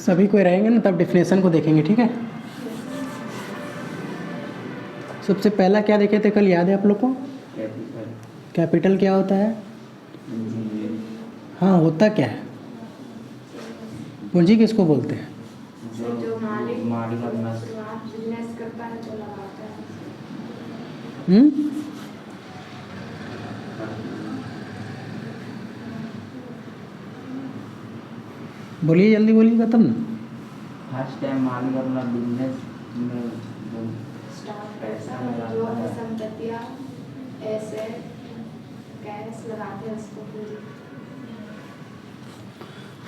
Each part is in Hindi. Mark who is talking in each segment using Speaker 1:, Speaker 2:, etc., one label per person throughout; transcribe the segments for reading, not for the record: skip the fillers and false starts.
Speaker 1: सभी कोई रहेंगे ना तब डेफिनेशन को देखेंगे, ठीक है। सबसे पहला क्या देखे थे कल, याद है आप लोग को? कैपिटल क्या होता है? हाँ, होता क्या है? पूंजी किसको बोलते हैं?
Speaker 2: जो मालिक अपना बिजनेस करता है तो लगाता है।
Speaker 1: बोलिए, जल्दी बोलिएगा तब ना।
Speaker 3: फर्स्ट टाइम मालिक अपना बिजनेस में
Speaker 2: स्टाफ पैसा जो है संपत्तियाँ ऐसे कैश लगाते हैं उसको पूंजी।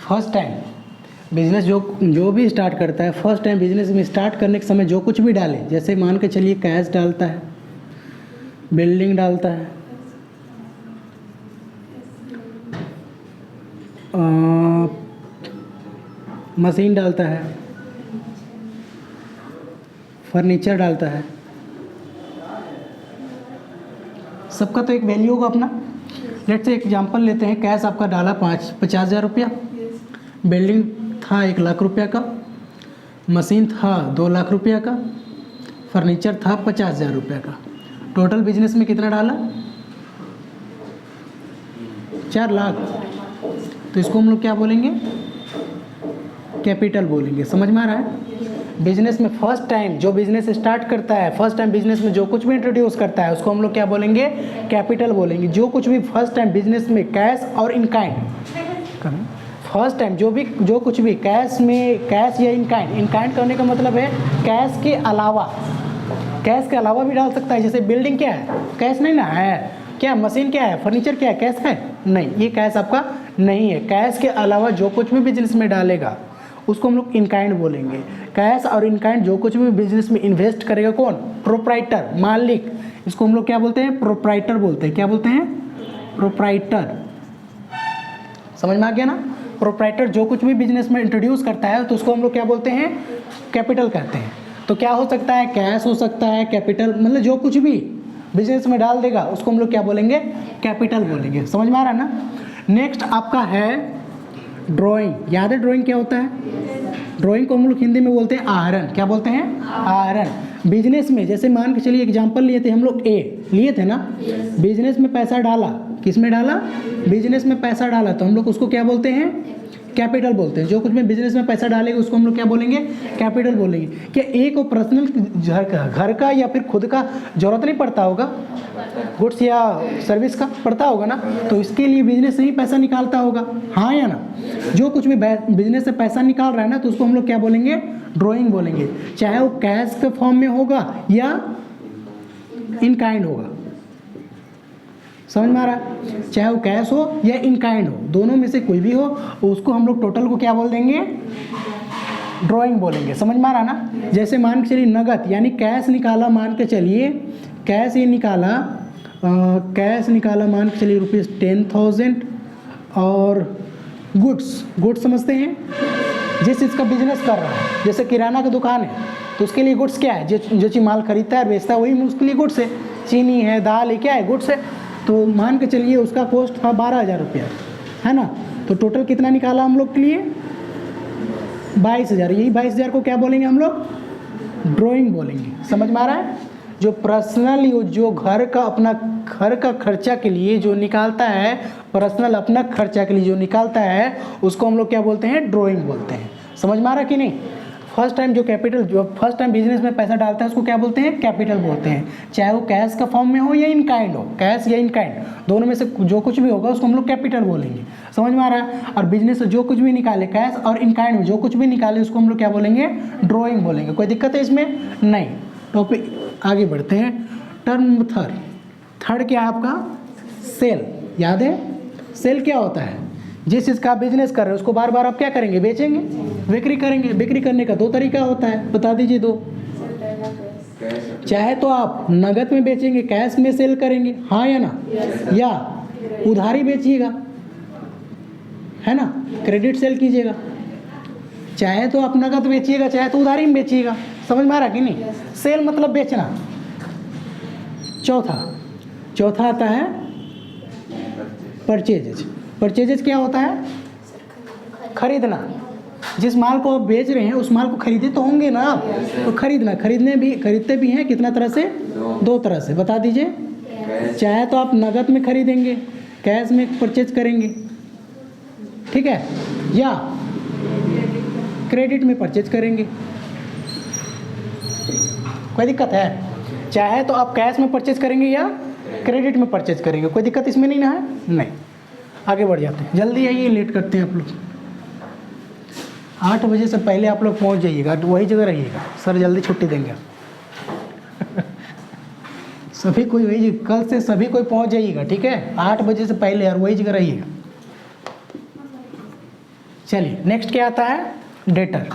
Speaker 1: फर्स्ट टाइम बिजनेस जो भी स्टार्ट करता है, फर्स्ट टाइम बिजनेस में स्टार्ट करने के समय जो कुछ भी डाले, जैसे मान के चलिए कैश डालता है, बिल्डिंग डालता है, मशीन डालता है, फर्नीचर डालता है, सबका तो एक वैल्यू होगा अपना। लेट्स से एग्जांपल लेते हैं, कैश आपका डाला 50,000 रुपया, बिल्डिंग था 1 लाख रुपया का, मशीन था 2 लाख रुपया का, फर्नीचर था 50,000 रुपया का। टोटल बिजनेस में कितना डाला? 4 लाख। तो इसको हम लोग क्या बोलेंगे? कैपिटल बोलेंगे। समझ में आ रहा है? बिजनेस में फर्स्ट टाइम जो बिजनेस स्टार्ट करता है, फर्स्ट टाइम बिजनेस में जो कुछ भी इंट्रोड्यूस करता है उसको हम लोग क्या बोलेंगे? कैपिटल बोलेंगे। जो कुछ भी फर्स्ट टाइम बिजनेस में कैश और इन काइंड, फर्स्ट टाइम जो कुछ भी कैश में, कैश या इन काइंड करने का मतलब है कैश के अलावा भी डाल सकता है। जैसे बिल्डिंग क्या है? कैश नहीं ना है। क्या मशीन क्या है? फर्नीचर क्या है? कैश है? नहीं, ये कैश आपका नहीं है। कैश के अलावा जो कुछ भी बिजनेस में डालेगा उसको हम लोग इन काइंड बोलेंगे। कैश और इन काइंड जो कुछ भी बिजनेस में इन्वेस्ट करेगा कौन? प्रोप्राइटर, मालिक। इसको हम लोग क्या बोलते हैं? प्रोप्राइटर बोलते हैं। क्या बोलते हैं? प्रोप्राइटर। समझ में आ गया ना? प्रोप्राइटर जो कुछ भी बिजनेस में इंट्रोड्यूस करता है तो उसको हम लोग क्या बोलते हैं? कैपिटल कहते हैं। तो क्या हो सकता है? कैश हो सकता है, कैपिटल, मतलब जो कुछ भी बिजनेस में डाल देगा उसको हम लोग क्या बोलेंगे? कैपिटल बोलेंगे। समझ में आ रहा है ना? नेक्स्ट आपका है ड्राइंग। याद है ड्राइंग क्या होता है? ड्राइंग को हम लोग हिंदी में बोलते हैं आहरण। क्या बोलते हैं? आहरण। बिजनेस में जैसे मान के चलिए एग्जांपल लिए थे हम लोग, लिए थे ना, बिजनेस में पैसा डाला। किस में डाला? बिजनेस में पैसा डाला, तो हम लोग उसको क्या बोलते हैं? कैपिटल बोलते हैं। जो कुछ में बिजनेस में पैसा डालेगा उसको हम लोग क्या बोलेंगे? कैपिटल बोलेंगे। क्या एक को पर्सनल घर का या फिर खुद का जरूरत नहीं पड़ता होगा? गुड्स या सर्विस का पड़ता होगा ना, तो इसके लिए बिजनेस से ही पैसा निकालता होगा, हाँ या ना? जो कुछ भी बिजनेस से पैसा निकाल रहा है ना, तो उसको हम लोग क्या बोलेंगे? ड्राइंग बोलेंगे। चाहे वो कैश के फॉर्म में होगा या इन काइंड होगा। समझ में आ रहा है? चाहे वो कैश हो या इन काइंड हो, दोनों में से कोई भी हो, उसको हम लोग टोटल को क्या बोल देंगे? ड्राइंग बोलेंगे। समझ में आ रहा ना? जैसे मान के चलिए नगद यानी कैश निकाला, मान के चलिए कैश ये निकाला, कैश निकाला मान के चलिए ₹10,000 और गुड्स समझते हैं? जिस चीज़ का बिजनेस कर रहा है, जैसे किराना की दुकान है तो उसके लिए गुड्स क्या है? जो चीज़ माल खरीदता है बेचता है वही उसके लिए गुड्स है। चीनी है, दाल है, क्या है? गुड्स है। तो मान के चलिए उसका कॉस्ट था 12,000 रुपया, है ना? तो टोटल कितना निकाला हम लोग के लिए? 22,000। यही 22,000 को क्या बोलेंगे हम लोग? ड्राइंग बोलेंगे। समझ में आ रहा है? जो पर्सनल यूज, जो घर का खर्चा के लिए जो निकालता है, पर्सनल अपना खर्चा के लिए जो निकालता है उसको हम लोग क्या बोलते हैं? ड्राइंग बोलते हैं। समझ में आ रहा कि नहीं? फर्स्ट टाइम जो फर्स्ट टाइम बिजनेस में पैसा डालता है उसको क्या बोलते हैं? कैपिटल बोलते हैं। चाहे वो कैश का फॉर्म में हो या इन काइंड हो, कैश या इन काइंड दोनों में से जो कुछ भी होगा उसको हम लोग कैपिटल बोलेंगे। समझ में आ रहा है? और बिजनेस से जो कुछ भी निकाले, कैश और इन काइंड में जो कुछ भी निकाले उसको हम लोग क्या बोलेंगे? ड्राइंग बोलेंगे। कोई दिक्कत है इसमें? नहीं। टॉपिक आगे बढ़ते हैं। टर्म थर्ड क्या है आपका? सेल। याद है? सेल क्या होता है? जिस चीज़ का आप बिजनेस कर रहे हैं उसको बार बार आप क्या करेंगे? बेचेंगे, बिक्री करेंगे। बिक्री करने का 2 तरीका होता है, बता दीजिए 2। चाहे तो आप नगद में बेचेंगे, कैश में सेल करेंगे, हाँ या ना? या उधारी बेचिएगा, है ना? क्रेडिट सेल कीजिएगा। चाहे तो आप नगद बेचिएगा, चाहे तो उधारी में बेचिएगा। समझ में आ रहा कि नहीं? सेल मतलब बेचना। चौथा आता है परचेजेज। परचेजेज क्या होता है? खरीदना। जिस माल को आप बेच रहे हैं उस माल को खरीदे तो होंगे ना आप, तो खरीदते भी हैं कितना तरह से, 2 तरह से। बता दीजिए। चाहे तो आप नगद में खरीदेंगे, कैश में परचेज करेंगे, ठीक है, या क्रेडिट में परचेज करेंगे। कोई दिक्कत है? चाहे तो आप कैश में परचेज करेंगे या क्रेडिट में परचेज करेंगे, कोई दिक्कत इसमें नहीं ना है? नहीं। आगे बढ़ जाते हैं, जल्दी आइए, लेट करते हैं आप लोग। 8 बजे से पहले आप लोग पहुंच जाइएगा, वही जगह रहिएगा, सर जल्दी छुट्टी देंगे सभी कोई वही, कल से सभी कोई पहुंच जाइएगा, ठीक है? 8 बजे से पहले और वही जगह रहिएगा। चलिए नेक्स्ट क्या आता है? डेटर।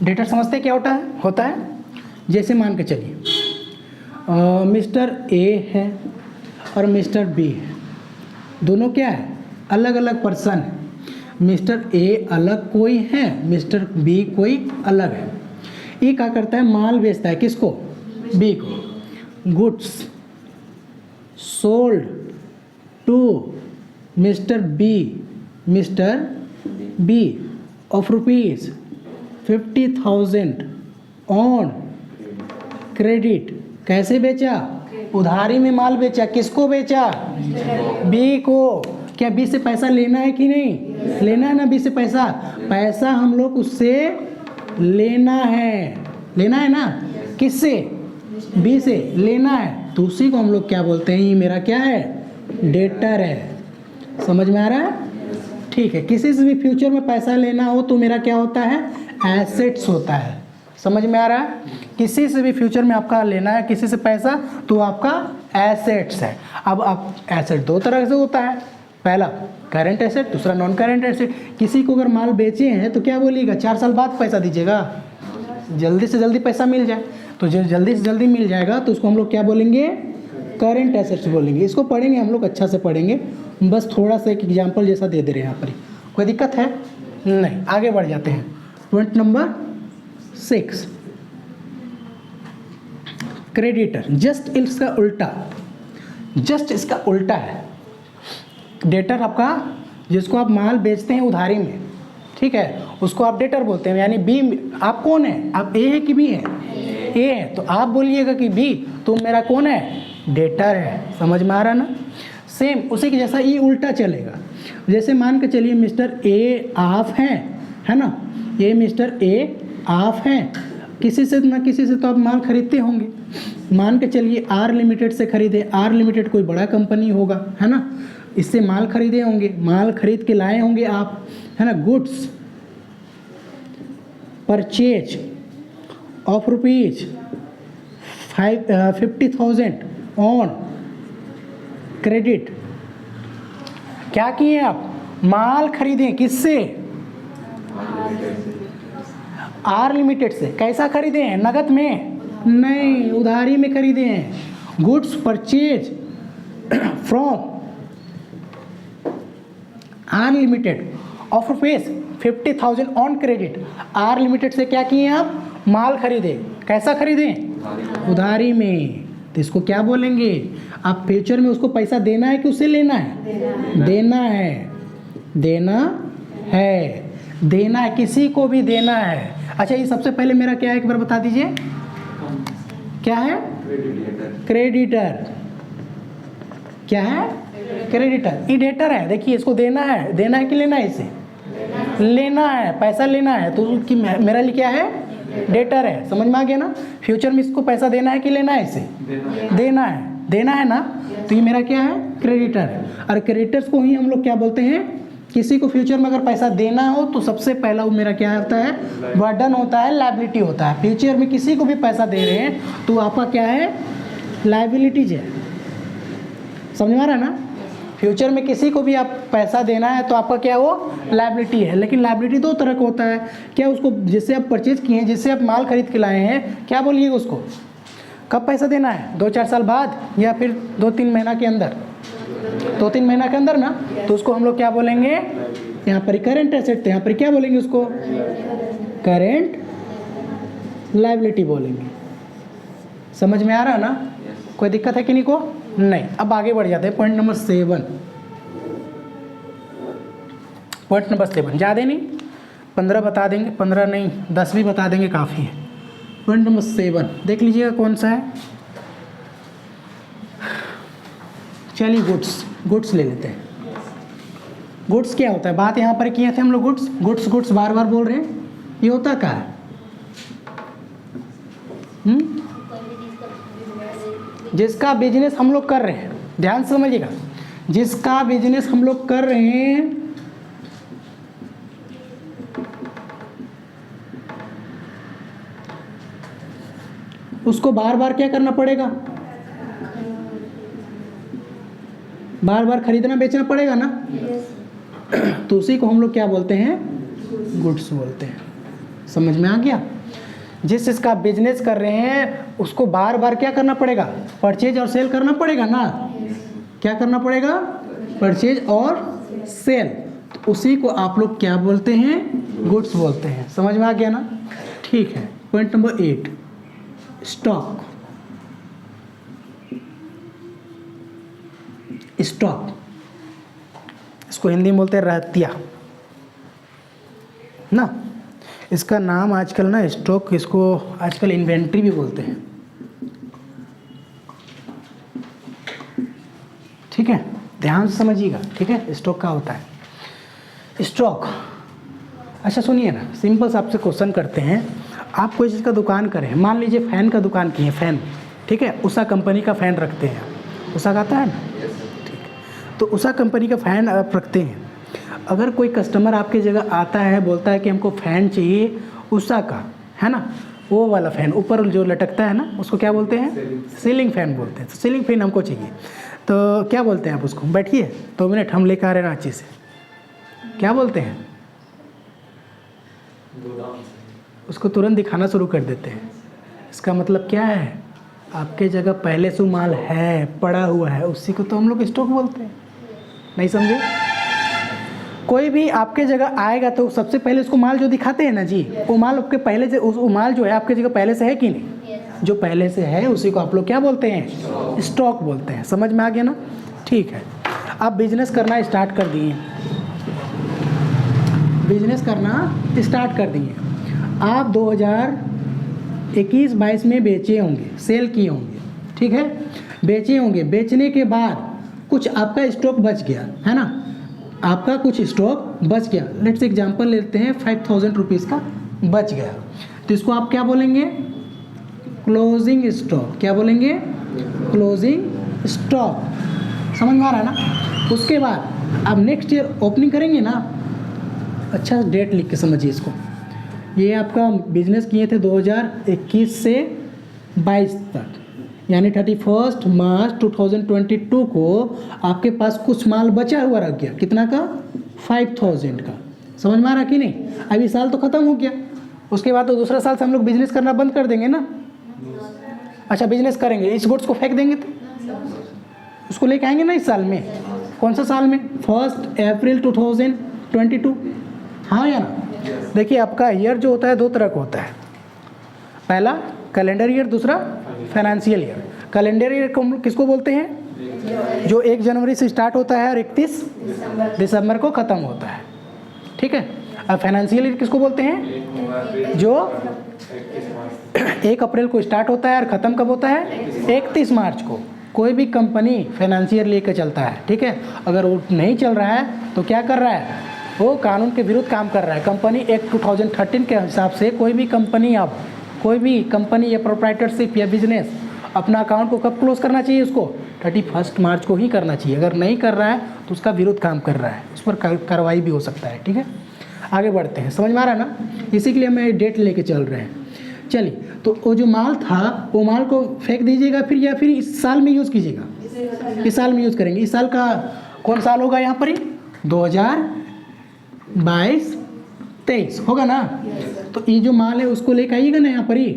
Speaker 1: डेटर समझते क्या होता है? जैसे मान के चलिए मिस्टर ए है और मिस्टर बी है, दोनों क्या है? अलग अलग पर्सन है। मिस्टर ए अलग कोई है, मिस्टर बी कोई अलग है। ये क्या करता है? माल बेचता है, किसको? बी को। Goods sold to mister B of rupees 50,000 on credit. कैसे बेचा? उधारी में माल बेचा। किसको बेचा? बी को। क्या बी से पैसा लेना है कि नहीं? लेना है ना बी से पैसा। पैसा हम लोग उससे लेना है ना। किससे? बी से लेना है, तो उसी को हम लोग क्या बोलते हैं? ये मेरा क्या है? डेटर है। समझ में आ रहा है? ठीक है। किसी से भी फ्यूचर में पैसा लेना हो तो मेरा क्या होता है? एसेट्स होता है। समझ में आ रहा है? किसी से भी फ्यूचर में आपका लेना है किसी से पैसा तो आपका एसेट्स है। अब आप एसेट 2 तरह से होता है, पहला करंट एसेट, दूसरा नॉन करंट एसेट। किसी को अगर माल बेचे हैं तो क्या बोलिएगा? 4 साल बाद पैसा दीजिएगा, जल्दी से जल्दी पैसा मिल जाए। तो जो जल्दी से जल्दी मिल जाएगा तो उसको हम लोग क्या बोलेंगे? करंट एसेट्स बोलेंगे। इसको पढ़ेंगे हम लोग, अच्छा से पढ़ेंगे, बस थोड़ा सा एक एग्जाम्पल जैसा दे दे रहे हैं यहाँ पर। कोई दिक्कत है? नहीं। आगे बढ़ जाते हैं। Point number 6, creditor. जस्ट इसका उल्टा है। डेटर आपका, जिसको आप माल बेचते हैं उधारी में, ठीक है, उसको आप डेटर बोलते हैं। यानी बी, आप कौन है? आप ए है कि बी है? ए है, तो आप बोलिएगा कि बी, तो मेरा कौन है? डेटर है। समझ में आ रहा ना? सेम उसी के जैसा ये उल्टा चलेगा। जैसे मान के चलिए मिस्टर ए ऑफ है ना, ये मिस्टर ए ऑफ है। किसी से ना किसी से तो आप माल खरीदते होंगे। मान के चलिए आर लिमिटेड से खरीदे। आर लिमिटेड कोई बड़ा कंपनी होगा, है ना, इससे माल खरीदे होंगे, माल खरीद के लाए होंगे आप, है ना। Goods purchase of rupees 50,000 on credit. क्या किए आप? माल खरीदे। किससे? आर लिमिटेड से। कैसा खरीदे हैं? नगद में? नहीं, उधारी में खरीदे हैं। Goods purchase from R limited of rupees 50,000 on credit. R limited से क्या किए आप? माल खरीदे। कैसा खरीदे? उधारी में। तो इसको क्या बोलेंगे? आप फ्यूचर में उसको पैसा देना है कि उसे लेना है? देना है। किसी को भी देना है। अच्छा, ये सबसे पहले मेरा क्या है, एक बार बता दीजिए, क्या है? क्रेडिटर। क्या है? क्रेडिटर। ये डेटर है। देखिए, इसको देना है कि लेना है? इसे लेना है, पैसा लेना है, तो कि मेरा लिए क्या है? डेटर है। समझ में आ गया ना? फ्यूचर में इसको पैसा देना है कि लेना है? इसे देना है ना, तो ये मेरा क्या है? क्रेडिटर है। और क्रेडिटर्स को ही हम लोग क्या बोलते हैं? किसी को फ्यूचर में अगर पैसा देना हो तो सबसे पहला वो मेरा क्या होता है? बर्डन होता है, लायबिलिटी होता है। फ्यूचर में किसी को भी पैसा दे रहे हैं तो आपका क्या है? लायबिलिटीज है। समझ में आ रहा है ना? फ्यूचर में किसी को भी आप पैसा देना है तो आपका क्या वो? लायबिलिटी है। लेकिन लायबिलिटी 2 तरह का होता है। क्या? उसको जिससे आप परचेज किए हैं, जिससे आप माल खरीद के लाए हैं, क्या बोलिएगा उसको? कब पैसा देना है? 2-4 साल बाद या फिर 2-3 महीना के अंदर? 2-3 महीना के अंदर ना, तो उसको हम लोग क्या बोलेंगे? यहाँ पर करंट एसेट थे, यहाँ पर क्या बोलेंगे उसको? करंट लायबिलिटी बोलेंगे। समझ में आ रहा है ना? कोई दिक्कत है कि नहीं को? नहीं। अब आगे बढ़ जाते हैं। Point number 7। पॉइंट नंबर 7, ज़्यादा नहीं 15 बता देंगे, 15 नहीं 10 भी बता देंगे काफ़ी है। पॉइंट नंबर 7 देख लीजिएगा कौन सा है। चलिए गुड्स ले लेते हैं। गुड्स क्या होता है, बात यहाँ पर किए थे हम लोग, गुड्स बार बार बोल रहे हैं, ये होता क्या है? जिसका बिजनेस हम लोग कर रहे हैं, ध्यान से समझिएगा, जिसका बिजनेस हम लोग कर रहे हैं उसको बार बार क्या करना पड़ेगा, बार बार खरीदना बेचना पड़ेगा ना। तो उसी को हम लोग क्या बोलते हैं, गुड्स बोलते हैं। समझ में आ गया? जिस चीज़ बिजनेस कर रहे हैं उसको बार बार क्या करना पड़ेगा, परचेज और सेल करना पड़ेगा ना। क्या करना पड़ेगा, परचेज और सेल। तो उसी को आप लोग क्या बोलते हैं, गुड्स बोलते हैं। समझ में आ गया ना? ठीक है। Point number 8, stock. इसको हिंदी में बोलते हैं रहतिया ना। इसका नाम आजकल ना स्टॉक, इसको आजकल इन्वेंट्री भी बोलते हैं। ठीक है, ध्यान से समझिएगा। ठीक है, स्टॉक क्या होता है, स्टॉक। अच्छा सुनिए ना, सिंपल से आपसे क्वेश्चन करते हैं। आप कोई चीज़ का दुकान करें, मान लीजिए फैन का दुकान किए, फैन, ठीक है, उषा कंपनी का फ़ैन रखते हैं। उषा का आता है ना, ठीक है। तो उषा कंपनी का फ़ैन आप रखते हैं। अगर कोई कस्टमर आपके जगह आता है, बोलता है कि हमको फ़ैन चाहिए उषा का, है ना, वो वाला फ़ैन ऊपर जो लटकता है ना, उसको क्या बोलते हैं, सीलिंग फ़ैन बोलते हैं। तो सीलिंग फ़ैन हमको चाहिए, तो क्या बोलते हैं आप उसको, बैठिए 2 मिनट हम लेकर आ रहे हैं रांची से, क्या बोलते हैं, उसको तुरंत दिखाना शुरू कर देते हैं। इसका मतलब क्या है, आपके जगह पहले से माल है, पड़ा हुआ है, उसी को तो हम लोग स्टॉक बोलते हैं। नहीं समझे? कोई भी आपके जगह आएगा तो सबसे पहले उसको माल जो दिखाते हैं ना जी, वो माल आपके पहले से, उस माल जो है आपके जगह पहले से है कि नहीं, जो पहले से है उसी को आप लोग क्या बोलते हैं, स्टॉक बोलते हैं। समझ में आ गया ना? ठीक है। आप बिजनेस करना स्टार्ट कर दिए, बिजनेस करना स्टार्ट कर दिए आप 2021-22 में बेचे होंगे, सेल किए होंगे, ठीक है, बेचे होंगे। बेचने के बाद कुछ आपका स्टॉक बच गया, है ना, आपका कुछ स्टॉक बच गया। लेट्स एग्जांपल लेते हैं 5000 रुपीज़ का बच गया, तो इसको आप क्या बोलेंगे, क्लोजिंग स्टॉक। क्या बोलेंगे, क्लोजिंग स्टॉक। समझ में आ रहा है ना? उसके बाद अब नेक्स्ट ईयर ओपनिंग करेंगे ना, अच्छा डेट लिख के समझिए इसको। ये आपका बिजनेस किए थे 2021 से 22 तक, यानी 31 मार्च 2022 को आपके पास कुछ माल बचा हुआ रख गया, कितना का, 5000 का। समझ में आ रहा कि नहीं? अभी साल तो ख़त्म हो गया, उसके बाद तो दूसरा साल से हम लोग बिजनेस करना बंद कर देंगे ना। अच्छा बिजनेस करेंगे, इस गुड्स को फेंक देंगे तो उसको लेके आएंगे ना इस साल में। कौन सा साल में, 1 अप्रैल 2022, हाँ या ना? देखिए आपका ईयर जो होता है 2 तरह का होता है, पहला कैलेंडर ईयर, दूसरा फाइनेंशियल ईयर। कैलेंडर ईयर को हम लोग किसको बोलते हैं, जो 1 जनवरी से स्टार्ट होता है और 31 दिसंबर को ख़त्म होता है, ठीक है। अब फाइनेंशियल ईयर किसको बोलते हैं, जो 1 अप्रैल को स्टार्ट होता है और ख़त्म कब होता है, 31 मार्च को। कोई भी कंपनी फाइनेंशियल लेकर चलता है, ठीक है। अगर वो नहीं चल रहा है तो क्या कर रहा है, वो कानून के विरुद्ध काम कर रहा है। कंपनी एक्ट 2013 के हिसाब से कोई भी कंपनी, अब कोई भी कंपनी या प्रोप्राइटरशिप या बिजनेस अपना अकाउंट को कब क्लोज करना चाहिए, उसको 31 मार्च को ही करना चाहिए। अगर नहीं कर रहा है तो उसका विरुद्ध काम कर रहा है, उस पर कार्रवाई भी हो सकता है, ठीक है। आगे बढ़ते हैं, समझ में आ रहा है ना? इसी के लिए हम डेट लेके चल रहे हैं। चलिए, तो वो जो माल था वो माल को फेंक दीजिएगा फिर, या फिर इस साल में यूज़ कीजिएगा, इस साल में यूज़ करेंगे। इस साल का कौन साल होगा यहाँ पर ही, 2022-23 होगा ना। तो ये जो माल है उसको लेकर आइएगा ना यहाँ पर ही।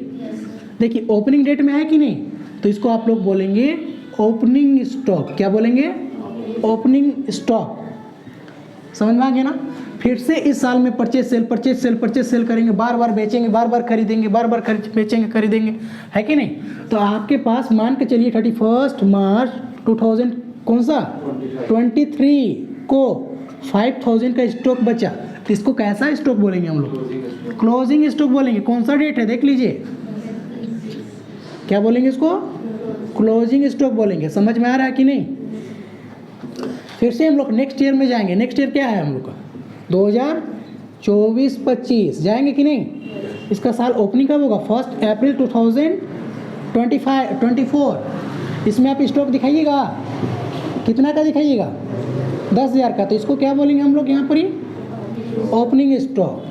Speaker 1: देखिए ओपनिंग डेट में है कि नहीं, तो इसको आप लोग बोलेंगे ओपनिंग स्टॉक। क्या बोलेंगे, ओपनिंग स्टॉक। समझ में आ गया ना? फिर से इस साल में purchase sale, purchase sale, purchase sale करेंगे, बार बार बेचेंगे, बार बार खरीदेंगे, बार बार बेचेंगे, खरीदेंगे, है कि नहीं? तो आपके पास मान के चलिए 31 मार्च 2000 कौन सा 23 को 5000 का स्टॉक बचा, तो इसको कैसा स्टॉक बोलेंगे हम लोग? क्लोजिंग स्टॉक बोलेंगे। कौन सा डेट है देख लीजिए, क्या बोलेंगे इसको? क्लोजिंग स्टॉक बोलेंगे। समझ में आ रहा है कि नहीं? फिर से हम लोग नेक्स्ट ईयर में जाएंगे। नेक्स्ट ईयर क्या है हम लोग का? 2024-25 जाएंगे कि नहीं? इसका साल ओपनिंग कब होगा? 1 अप्रैल 2024। इसमें आप स्टॉक दिखाइएगा, कितना का दिखाइएगा? 10,000 का। तो इसको क्या बोलेंगे हम लोग यहाँ पर ही? Opening stock.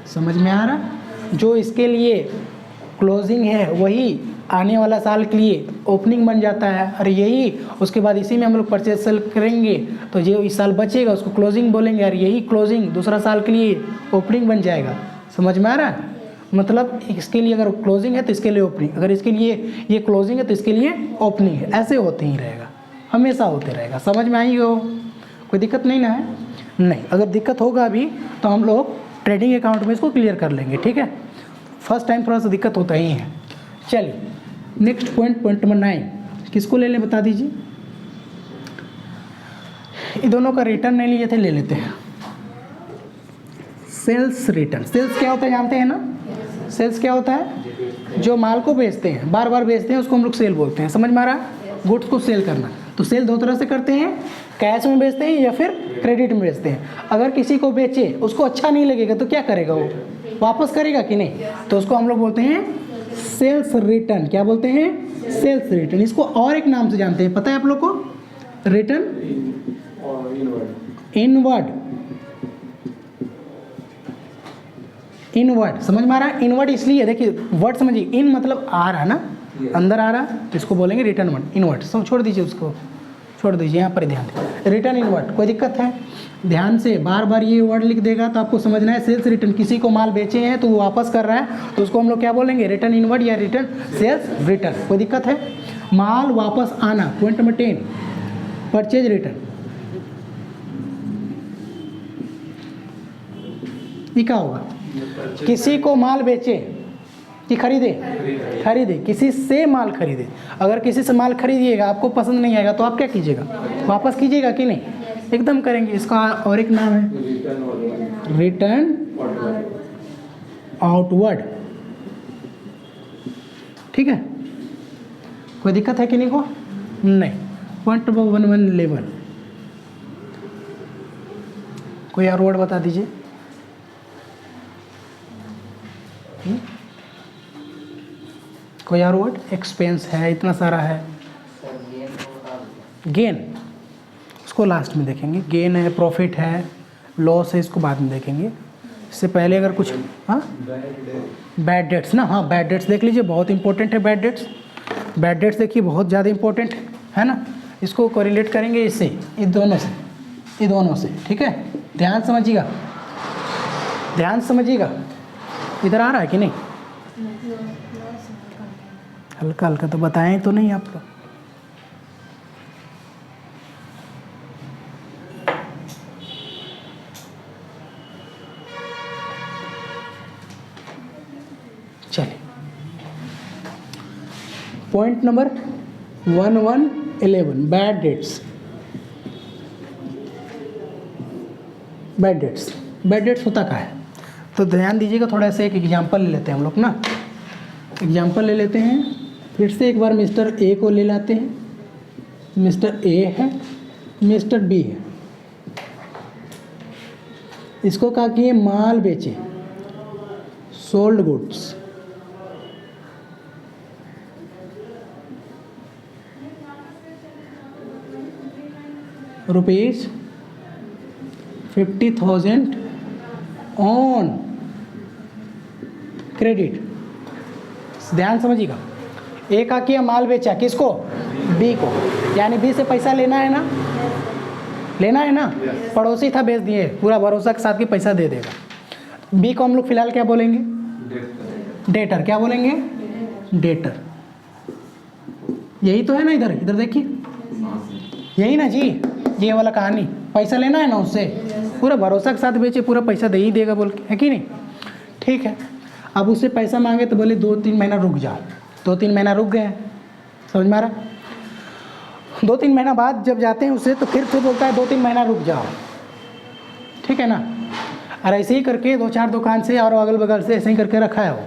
Speaker 1: समझ में आ रहा? जो इसके लिए क्लोजिंग है वही आने वाला साल के लिए ओपनिंग बन जाता है, और यही उसके बाद इसी में हम लोग परचेज सेल करेंगे, तो जो इस साल बचेगा उसको क्लोजिंग बोलेंगे, और यही क्लोजिंग दूसरा साल के लिए ओपनिंग बन जाएगा। समझ में आ रहा है? मतलब इसके लिए अगर क्लोजिंग है तो इसके लिए ओपनिंग, अगर इसके लिए ये क्लोजिंग है तो इसके लिए ओपनिंग है। ऐसे होते ही रहेगा, हमेशा होते रहेगा। समझ में आई हो? कोई दिक्कत नहीं ना है? नहीं। अगर दिक्कत होगा अभी तो हम लोग ट्रेडिंग अकाउंट में इसको क्लियर कर लेंगे, ठीक है? फर्स्ट टाइम थोड़ा सा दिक्कत होता ही है। चलिए नेक्स्ट पॉइंट नंबर 9, किसको ले लें बता दीजिए? ये दोनों का रिटर्न नहीं लिए थे, ले लेते हैं। Sales return. सेल्स क्या होता है जानते हैं ना? सेल्स क्या होता है? जो माल को बेचते हैं, बार बार बेचते हैं, उसको हम लोग सेल बोलते हैं। समझ में आ रहा है? गुड्स को सेल करना। तो सेल दो तरह से करते हैं, कैश में बेचते हैं या फिर क्रेडिट में बेचते हैं। अगर किसी को बेचे, उसको अच्छा नहीं लगेगा तो क्या करेगा? वो वापस करेगा कि नहीं? तो उसको हम लोग बोलते हैं सेल्स रिटर्न। क्या बोलते हैं? Sales return. इसको और एक नाम से जानते हैं, पता है आप लोग को? Return inward. इनवर्ड समझ में आ रहा है? इनवर्ड इसलिए, देखिए वर्ड समझिए, इन मतलब आ रहा ना, अंदर आ रहा, तो इसको बोलेंगे रिटर्न वर्ड इनवर्ड। सब छोड़ दीजिए, उसको छोड़ दीजिए, यहाँ पर ध्यान दें। Return inward. कोई दिक्कत है? ध्यान से बार बार ये वर्ड लिख देगा तो आपको समझना है। सेल्स रिटर्न, किसी को माल बेचे हैं तो वो वापस कर रहा है, तो उसको हम लोग क्या बोलेंगे? रिटर्न इनवर्ड या रिटर्न सेल्स रिटर्न। कोई दिक्कत है? माल वापस आना। Point number 10, purchase return. ये क्या होगा? किसी को माल बेचे कि खरीदे? खरीदे। किसी से माल खरीदे। अगर किसी से माल खरीदिएगा, आपको पसंद नहीं आएगा तो आप क्या कीजिएगा? वापस कीजिएगा कि नहीं? एकदम करेंगे। इसका और एक नाम है रिटर्न आउटवर्ड। ठीक है? कोई दिक्कत है कि नहीं को? नहीं। पॉइंट नंबर 1111, कोई और वर्ड बता दीजिए। कोई और वर्ड? एक्सपेंस है, इतना सारा है। गेन, उसको लास्ट में देखेंगे। गेन है, प्रॉफिट है, लॉस है, इसको बाद में देखेंगे। इससे पहले अगर कुछ, हाँ, बैड डेट्स ना, हाँ बैड डेट्स देख लीजिए, बहुत इंपॉर्टेंट है बैड डेट्स। बैड डेट्स देखिए बहुत ज़्यादा इंपॉर्टेंट है ना। इसको कोरिलेट करेंगे इससे, ये दोनों से, ठीक है? ध्यान समझिएगा, ध्यान समझिएगा। इधर आ रहा है कि नहीं? हल्का हल्का तो बताएं तो नहीं आप लोग। चलिए point number 1111, bad debts. Bad debts, bad debts होता क्या है? तो ध्यान दीजिएगा, थोड़ा सा एक एग्जांपल ले लेते हैं हम लोग ना। एग्जांपल ले लेते हैं। फिर से एक बार मिस्टर ए को ले लाते हैं। मिस्टर ए है, मिस्टर बी है। इसको कहा कि ये माल बेचे, sold goods. Rupees 50,000 on credit. ध्यान समझिएगा। ए का किया माल बेचा, किसको? बी को। यानी बी से पैसा लेना है ना, लेना है ना। पड़ोसी था, बेच दिए, पूरा भरोसा के साथ कि पैसा दे देगा। बी को हम लोग फिलहाल क्या बोलेंगे? डेटर। क्या बोलेंगे? डेटर। यही तो है ना, इधर इधर देखिए, यही ना जी, ये वाला कहानी। पैसा लेना है ना उससे, पूरा भरोसा के साथ बेचे, पूरा पैसा दे ही देगा बोल के, है कि नहीं? ठीक है। अब उससे पैसा मांगे तो बोले 2-3 महीना रुक जाओ। 2-3 महीना रुक गए, समझ में आ रहा? 2-3 महीना बाद जब जाते हैं उससे तो फिर से बोलता है 2-3 महीना रुक जाओ, ठीक है ना। और ऐसे ही करके 2-4 दुकान से और अगल बगल से ऐसे ही करके रखा है वो।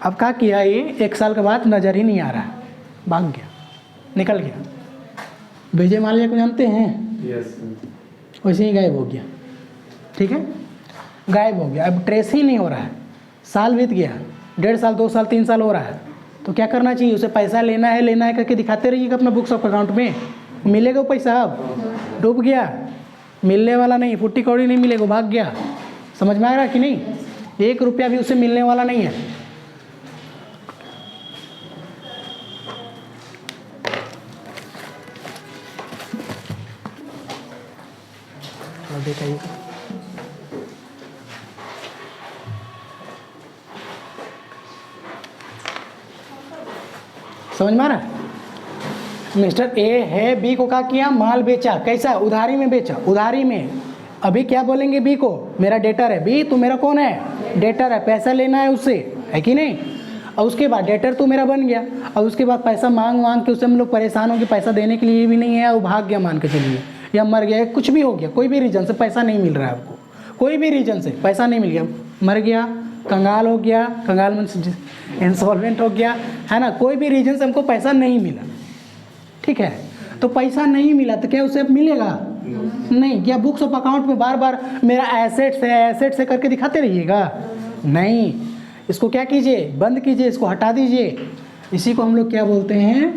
Speaker 1: अब क्या किया, ये 1 साल के बाद नज़र ही नहीं आ रहा है, भाग गया, निकल गया। विजय माल्या को जानते हैं? वैसे ही गायब हो गया, ठीक है, गायब हो गया। अब ट्रेस ही नहीं हो रहा है, साल बीत गया, 1.5 साल 2 साल 3 साल हो रहा है, तो क्या करना चाहिए, उसे पैसा लेना है करके दिखाते रहिएगा अपना बुक्स ऑफ अकाउंट में, मिलेगा वो पैसा। अब डूब गया, मिलने वाला नहीं, फुट्टी कौड़ी नहीं मिलेगा, भाग गया। समझ में आ रहा है कि नहीं? 1 रुपया भी उसे मिलने वाला नहीं है। देखिए समझ में आ रहा है? मिस्टर ए है, बी को क्या किया, माल बेचा, कैसा, उधारी में बेचा, उधारी में। अभी क्या बोलेंगे बी को, मेरा डेटर है, बी तू मेरा कौन है, डेटर है, पैसा लेना है उससे, है कि नहीं। और उसके बाद डेटर तो मेरा बन गया, और उसके बाद पैसा मांग के उससे हम लोग परेशान हो गए, पैसा देने के लिए भी नहीं है, वो भाग गया मान के चलिए, या मर गया, कुछ भी हो गया, कोई भी रीज़न से पैसा नहीं मिल रहा है आपको, कोई भी रीज़न से पैसा नहीं मिल गया, मर गया, कंगाल हो गया, कंगाल मन इंसॉल्वेंट हो गया, है ना, कोई भी रीज़न से हमको पैसा नहीं मिला, ठीक है। तो पैसा नहीं मिला तो क्या उसे अब मिलेगा? नहीं। क्या बुक्स ऑफ अकाउंट में बार बार मेरा एसेट्स है करके दिखाते रहिएगा? नहीं। इसको क्या कीजिए, बंद कीजिए, इसको हटा दीजिए। इसी को हम लोग क्या बोलते हैं,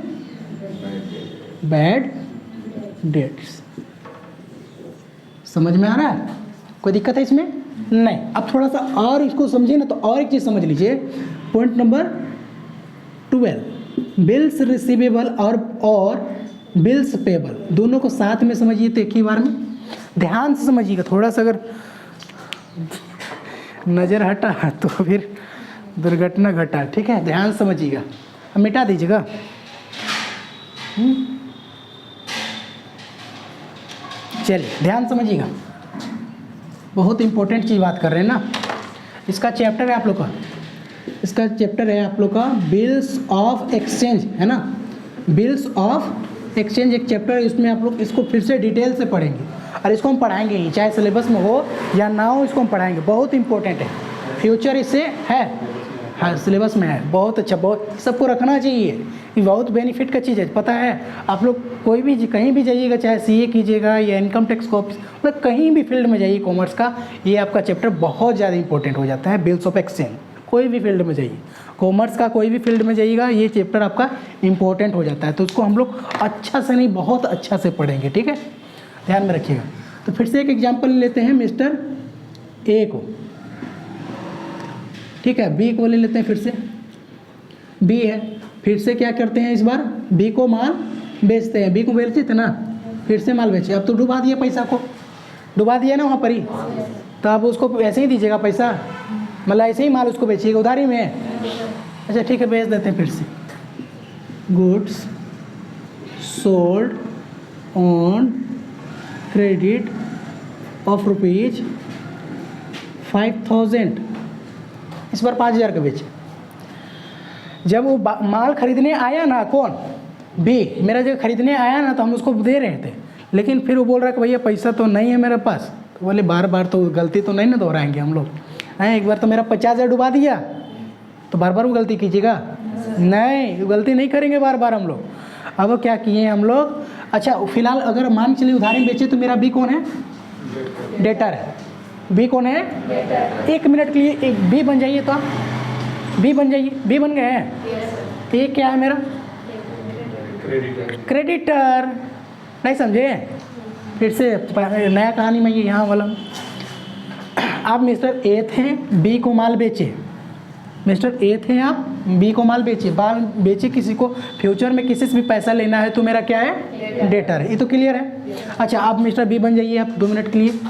Speaker 1: बैड डेट्स। समझ में आ रहा है? कोई दिक्कत है इसमें? नहीं। अब थोड़ा सा और इसको समझिए ना, तो और एक चीज़ समझ लीजिए। पॉइंट नंबर 12, बिल्स रिसीवेबल और बिल्स पेबल, दोनों को साथ में समझिए तो एक ही बार में। ध्यान से समझिएगा, थोड़ा सा अगर नज़र हटा तो फिर दुर्घटना घटा, ठीक है। ध्यान समझिएगा, अब मिटा दीजिएगा। चलिए ध्यान समझिएगा, बहुत इंपॉर्टेंट चीज़ बात कर रहे हैं ना। इसका चैप्टर है आप लोग का, इसका चैप्टर है आप लोग का बिल्स ऑफ एक्सचेंज, है ना। बिल्स ऑफ एक्सचेंज एक चैप्टर है, इसमें आप लोग इसको फिर से डिटेल से पढ़ेंगे, और इसको हम पढ़ाएंगे ही, चाहे सिलेबस में हो या ना हो, इसको हम पढ़ाएंगे। बहुत इंपॉर्टेंट है, फ्यूचर इससे है, हर सिलेबस में है। बहुत अच्छा, बहुत सबको रखना चाहिए, ये बहुत बेनिफिट का चीज़ है। पता है आप लोग कोई भी कहीं भी जाइएगा, चाहे सीए कीजिएगा या इनकम टैक्स को, मतलब कहीं भी फील्ड में जाइए कॉमर्स का, ये आपका चैप्टर बहुत ज़्यादा इंपॉर्टेंट हो जाता है। बिल्स ऑफ एक्सचेंज, कोई भी फील्ड में जाइए, कॉमर्स का कोई भी फील्ड में जाइएगा, ये चैप्टर आपका इंपॉर्टेंट हो जाता है। तो उसको हम लोग अच्छा से नहीं, बहुत अच्छा से पढ़ेंगे, ठीक है, ध्यान में रखिएगा। तो फिर से एक एग्जाम्पल लेते हैं मिस्टर ए को, ठीक है। बी को ले लेते हैं, फिर से बी है, फिर से क्या करते हैं, इस बार बी को माल बेचते हैं। बी को बेचते थे ना, फिर से माल बेचे। अब तो डुबा दिया, पैसा को डुबा दिया ना वहाँ पर ही, तो आप उसको ऐसे ही दीजिएगा पैसा, मतलब ऐसे ही माल उसको बेचिएगा उधारी में। अच्छा ठीक है, बेच देते हैं फिर से। Goods sold on credit of ₹5,000, इस बार 5,000 का बेचे। जब वो माल खरीदने आया ना, कौन, बी, मेरा जब खरीदने आया ना, तो हम उसको दे रहे थे, लेकिन फिर वो बोल रहा है कि भैया पैसा तो नहीं है मेरे पास। तो बोले बार बार तो गलती तो नहीं ना दोहराएंगे हम लोग, हैं, एक बार तो मेरा 50,000 डुबा दिया, तो बार बार वो गलती कीजिएगा नहीं, वो गलती नहीं करेंगे बार बार हम लोग। अब क्या किए हम लोग, अच्छा फिलहाल अगर मान चलिए उधारी में बेचे, तो मेरा बी कौन है, डेटर है। बी कौन है, 1 मिनट के लिए एक बी बन जाइए, तो आप बी बन जाइए, बी बन गए हैं। ये क्या है मेरा, क्रेडिटर, नहीं समझे, फिर से नया कहानी में ये यहाँ वाला। आप मिस्टर ए थे, बी को माल बेचे, मिस्टर ए थे आप, बी को माल बेचे, माल बेचे किसी को, फ्यूचर में किसी से भी पैसा लेना है तो मेरा क्या है, डेटर है। ये तो क्लियर है। अच्छा आप मिस्टर बी बन जाइए, आप 2 मिनट के लिए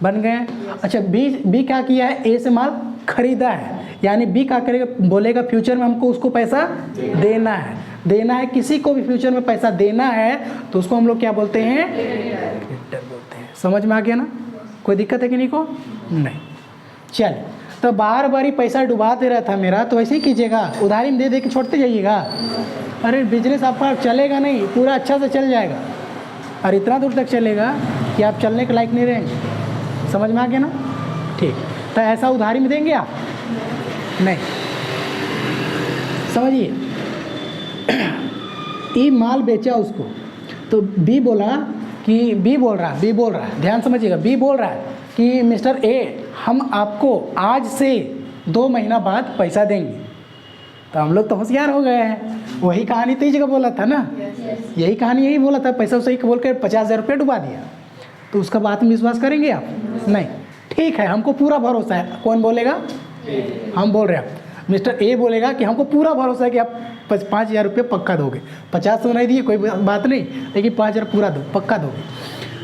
Speaker 1: बन गए। अच्छा बी क्या किया है, ए से माल खरीदा है, यानी बी क्या करेगा, बोलेगा फ्यूचर में हमको उसको पैसा देना है, किसी को भी फ्यूचर में पैसा देना है, तो उसको हम लोग क्या बोलते हैं, क्रेडिटर बोलते हैं। समझ में आ गया ना, कोई दिक्कत है कि नहीं को, नहीं। चल, तो बार बार ही पैसा डुबा दे रहा था मेरा, तो ऐसे ही कीजिएगा, उधारी में दे के छोड़ते जाइएगा, अरे बिजनेस आपका चलेगा नहीं, पूरा अच्छा से चल जाएगा और इतना दूर तक चलेगा कि आप चलने के लायक नहीं रहेंगे। समझ में आ गया ना? ठीक, तो ऐसा उधारी में देंगे आप? नहीं। समझिए, ई माल बेचा उसको, तो बी बोला कि बी बोल रहा है, ध्यान समझिएगा, बी बोल रहा है कि मिस्टर ए, हम आपको आज से 2 महीना बाद पैसा देंगे। तो हम लोग तो होशियार हो गए हैं, वही कहानी तो इस जगह बोला था ना, यही कहानी यही बोला था, पैसा सही बोल कर 50,000 रुपये डुबा दिया। तो उसका बात में विश्वास करेंगे आप? नहीं। ठीक है, हमको पूरा भरोसा है। कौन बोलेगा? हम बोल रहे हैं। मिस्टर ए बोलेगा कि हमको पूरा भरोसा है कि आप 5,000 रुपये पक्का दोगे। 50 तो नहीं दिए, कोई बात नहीं, लेकिन 5,000 पूरा दो, पक्का दोगे।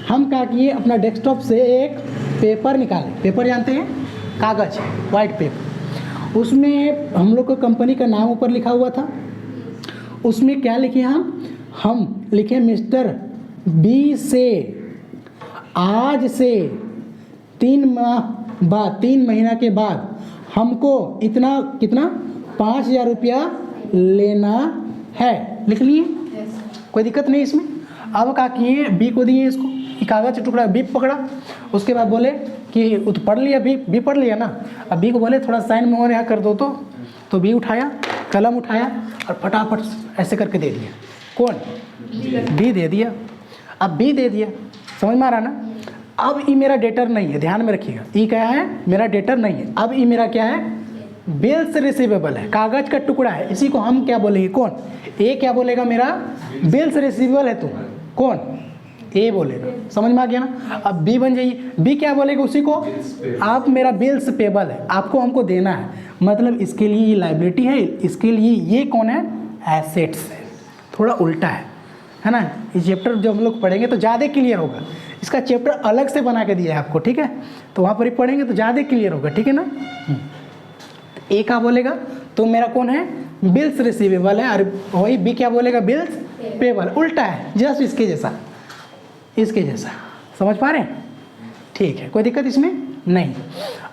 Speaker 1: हम क्या किए, अपना डेस्कटॉप से एक पेपर निकाले। पेपर जानते हैं? कागज़, वाइट पेपर। उसमें हम लोग को कंपनी का नाम ऊपर लिखा हुआ था। उसमें क्या लिखे हम लिखे मिस्टर बी से आज से 3 महीना के बाद हमको इतना कितना 5,000 रुपया लेना है। लिख लिए? कोई दिक्कत नहीं इसमें। अब क्या किए, बी को दिए इसको कागज़ टुकड़ा, बी पकड़ा, उसके बाद बोले कि तो पढ़ लिया, बी पढ़ लिया ना। अब बी को बोले थोड़ा साइन मोहर यहाँ कर दो तो बी उठाया, कलम उठाया और फटाफट ऐसे करके दे दिया। कौन? बी दे दिया। अब बी दे दिया, समझ में आ रहा ना? अब ई मेरा डेटर नहीं है, ध्यान में रखिएगा, ई क्या है? मेरा डेटर नहीं है। अब ई मेरा क्या है? बिल्स रिसीवेबल है, कागज़ का टुकड़ा है। इसी को हम क्या बोलेंगे? कौन? ए क्या बोलेगा? मेरा बिल्स रिसीवेबल है तुम। कौन? ए बोलेगा। समझ में आ गया ना? अब बी बन जाइए, बी क्या बोलेगा उसी को? आप मेरा बिल्स पेबल है, आपको हमको देना है, मतलब इसके लिए ये लाइबिलिटी है, इसके लिए ये कौन है? एसेट्स है। थोड़ा उल्टा है ना? ये चैप्टर जब हम लोग पढ़ेंगे तो ज़्यादा क्लियर होगा। इसका चैप्टर अलग से बना के दिया है आपको, ठीक है? तो वहाँ पर ही पढ़ेंगे तो ज़्यादा क्लियर होगा, ठीक है ना? ए क्या बोलेगा? तो मेरा कौन है? बिल्स रिसीवेबल है। और वही बी क्या बोलेगा? Bills payable. उल्टा है, जस्ट इसके जैसा। समझ पा रहे हैं? ठीक है, कोई दिक्कत इसमें नहीं।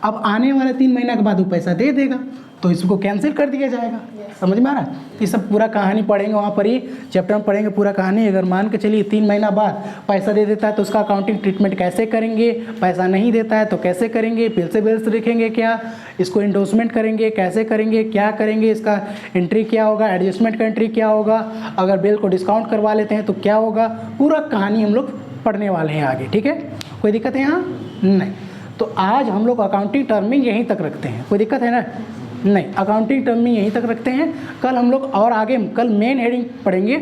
Speaker 1: अब आने वाले 3 महीना के बाद वो पैसा दे देगा, तो इसको कैंसिल कर दिया जाएगा। समझ में आ रहा है? ये सब पूरा कहानी पढ़ेंगे, वहाँ पर ही चैप्टर में पढ़ेंगे पूरा कहानी। अगर मान के चलिए 3 महीना बाद पैसा दे देता है तो उसका अकाउंटिंग ट्रीटमेंट कैसे करेंगे, पैसा नहीं देता है तो कैसे करेंगे, फिर से बिल्स लिखेंगे क्या, इसको इंडोर्समेंट करेंगे, कैसे करेंगे, क्या करेंगे, इसका एंट्री क्या होगा, एडजस्टमेंट का एंट्री क्या होगा, अगर बिल को डिस्काउंट करवा लेते हैं तो क्या होगा, पूरा कहानी हम लोग पढ़ने वाले हैं आगे। ठीक है, कोई दिक्कत है यहाँ? नहीं। तो आज हम लोग अकाउंटिंग टर्मिंग यहीं तक रखते हैं। कोई दिक्कत है ना? नहीं, अकाउंटिंग टर्मिंग यहीं तक रखते हैं। कल हम लोग और आगे कल मेन हेडिंग पढ़ेंगे,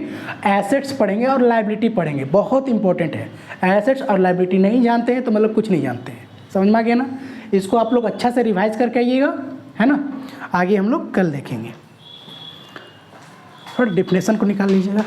Speaker 1: एसेट्स पढ़ेंगे और लायबिलिटी पढ़ेंगे। बहुत इंपॉर्टेंट है। एसेट्स और लायबिलिटी नहीं जानते हैं तो मतलब कुछ नहीं जानते हैं। समझ में आ गया ना? इसको आप लोग अच्छा से रिवाइज करके आइएगा, है ना? आगे हम लोग कल देखेंगे। थोड़ा डिफिनेशन को निकाल लीजिएगा।